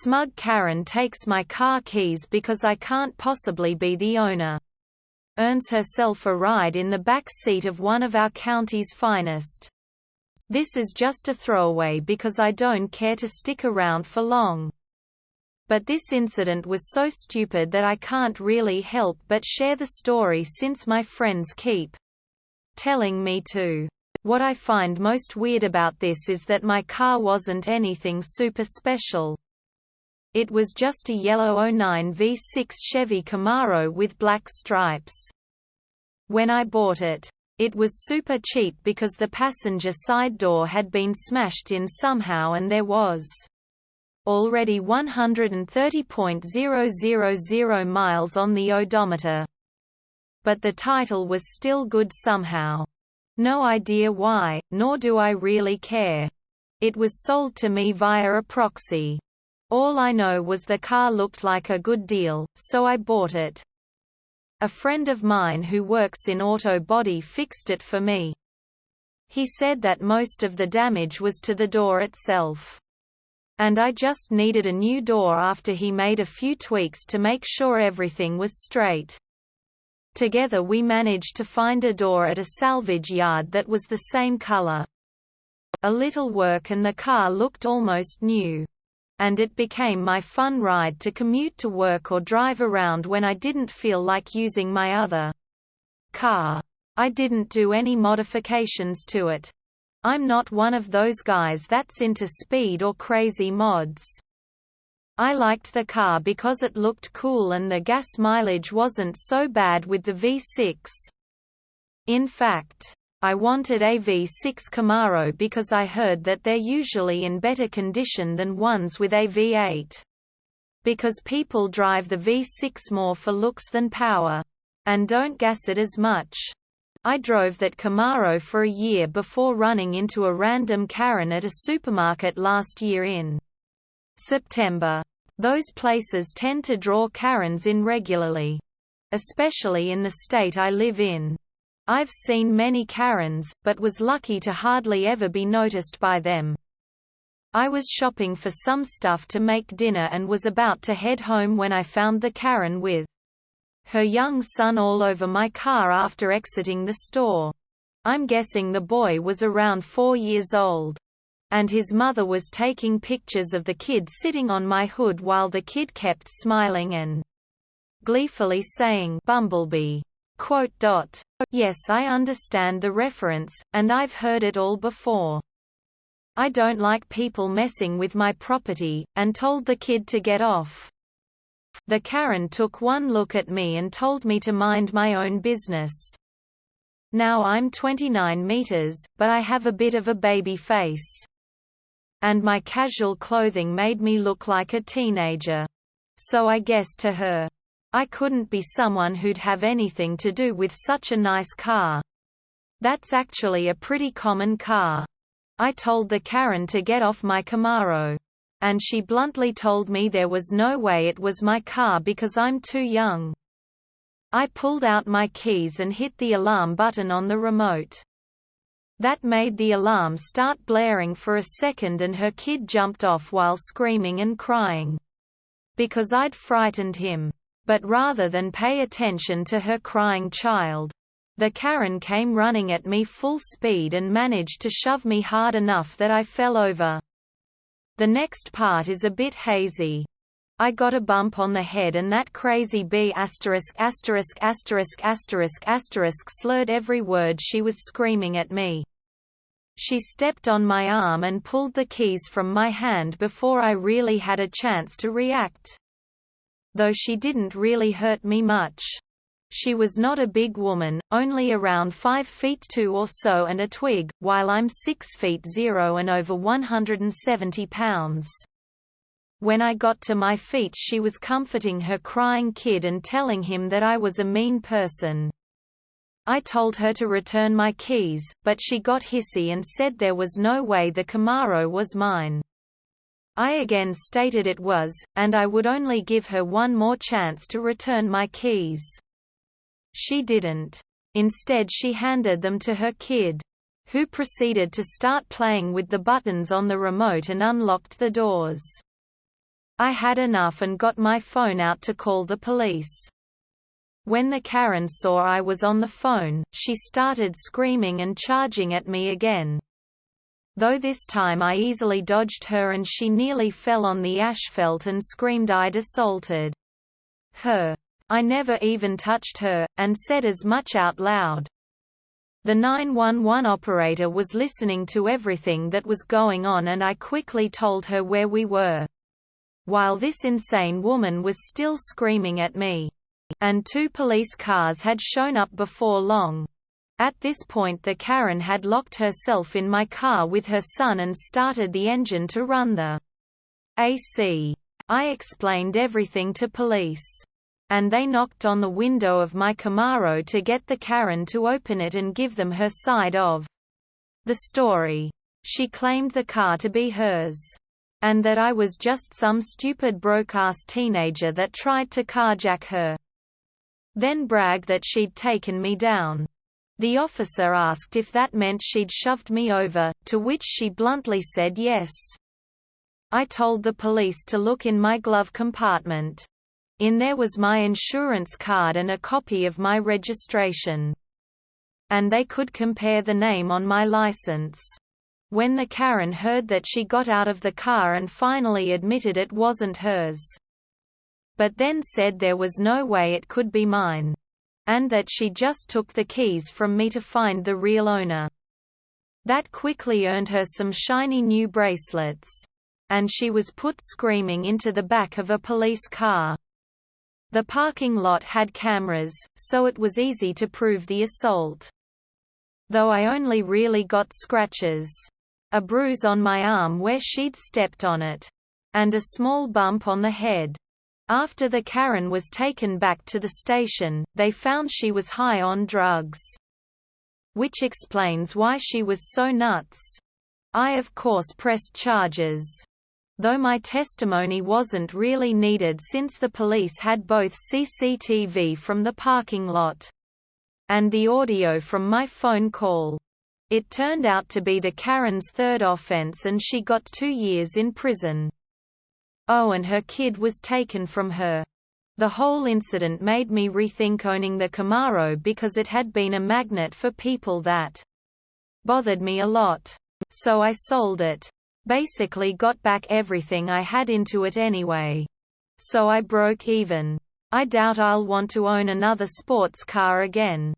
smug Karen takes my car keys because I can't possibly be the owner. Earns herself a ride in the back seat of one of our county's finest. This is just a throwaway because I don't care to stick around for long. But this incident was so stupid that I can't really help but share the story since my friends keep telling me to. What I find most weird about this is that my car wasn't anything super special. It was just a yellow '09 V6 Chevy Camaro with black stripes. When I bought it, it was super cheap because the passenger side door had been smashed in somehow and there was already 130,000 miles on the odometer. But the title was still good somehow. No idea why, nor do I really care. It was sold to me via a proxy. All I know was the car looked like a good deal, so I bought it. A friend of mine who works in auto body fixed it for me. He said that most of the damage was to the door itself. And I just needed a new door after he made a few tweaks to make sure everything was straight. Together we managed to find a door at a salvage yard that was the same color. A little work and the car looked almost new. And it became my fun ride to commute to work or drive around when I didn't feel like using my other car. I didn't do any modifications to it. I'm not one of those guys that's into speed or crazy mods. I liked the car because it looked cool and the gas mileage wasn't so bad with the V6. In fact, I wanted a V6 Camaro because I heard that they're usually in better condition than ones with a V8. Because people drive the V6 more for looks than power. And don't gas it as much. I drove that Camaro for a year before running into a random Karen at a supermarket last year in September. Those places tend to draw Karens in regularly. Especially in the state I live in. I've seen many Karens, but was lucky to hardly ever be noticed by them. I was shopping for some stuff to make dinner and was about to head home when I found the Karen with her young son all over my car after exiting the store. I'm guessing the boy was around 4 years old. And his mother was taking pictures of the kid sitting on my hood while the kid kept smiling and gleefully saying, "Bumblebee." Yes, I understand the reference, and I've heard it all before. I don't like people messing with my property, and told the kid to get off. The Karen took one look at me and told me to mind my own business. Now I'm 29 meters, but I have a bit of a baby face. And my casual clothing made me look like a teenager. So I guess to her, I couldn't be someone who'd have anything to do with such a nice car. That's actually a pretty common car. I told the Karen to get off my Camaro. And she bluntly told me there was no way it was my car because I'm too young. I pulled out my keys and hit the alarm button on the remote. That made the alarm start blaring for a second and her kid jumped off while screaming and crying. Because I'd frightened him. But rather than pay attention to her crying child, the Karen came running at me full speed and managed to shove me hard enough that I fell over. The next part is a bit hazy. I got a bump on the head and that crazy bee slurred every word she was screaming at me. She stepped on my arm and pulled the keys from my hand before I really had a chance to react. Though she didn't really hurt me much. She was not a big woman, only around 5'2" or so and a twig, while I'm 6'0" and over 170 pounds. When I got to my feet she was comforting her crying kid and telling him that I was a mean person. I told her to return my keys, but she got hissy and said there was no way the Camaro was mine. I again stated it was, and I would only give her one more chance to return my keys. She didn't. Instead she handed them to her kid, who proceeded to start playing with the buttons on the remote and unlocked the doors. I had enough and got my phone out to call the police. When the Karen saw I was on the phone, she started screaming and charging at me again. Though this time I easily dodged her and she nearly fell on the asphalt and screamed I'd assaulted her. I never even touched her, and said as much out loud. The 911 operator was listening to everything that was going on and I quickly told her where we were. While this insane woman was still screaming at me. And 2 police cars had shown up before long. At this point the Karen had locked herself in my car with her son and started the engine to run the AC. I explained everything to police. And they knocked on the window of my Camaro to get the Karen to open it and give them her side of the story. She claimed the car to be hers. And that I was just some stupid broke-ass teenager that tried to carjack her. Then bragged that she'd taken me down. The officer asked if that meant she'd shoved me over, to which she bluntly said yes. I told the police to look in my glove compartment. In there was my insurance card and a copy of my registration. And they could compare the name on my license. When the Karen heard that, she got out of the car and finally admitted it wasn't hers. But then said there was no way it could be mine. And that she just took the keys from me to find the real owner. That quickly earned her some shiny new bracelets. And she was put screaming into the back of a police car. The parking lot had cameras, so it was easy to prove the assault. Though I only really got scratches. A bruise on my arm where she'd stepped on it. And a small bump on the head. After the Karen was taken back to the station, they found she was high on drugs. Which explains why she was so nuts. I of course pressed charges. Though my testimony wasn't really needed since the police had both CCTV from the parking lot and the audio from my phone call. It turned out to be the Karen's 3rd offense and she got 2 years in prison. Oh, and her kid was taken from her. The whole incident made me rethink owning the Camaro because it had been a magnet for people that bothered me a lot. So I sold it. Basically got back everything I had into it anyway. So I broke even. I doubt I'll want to own another sports car again.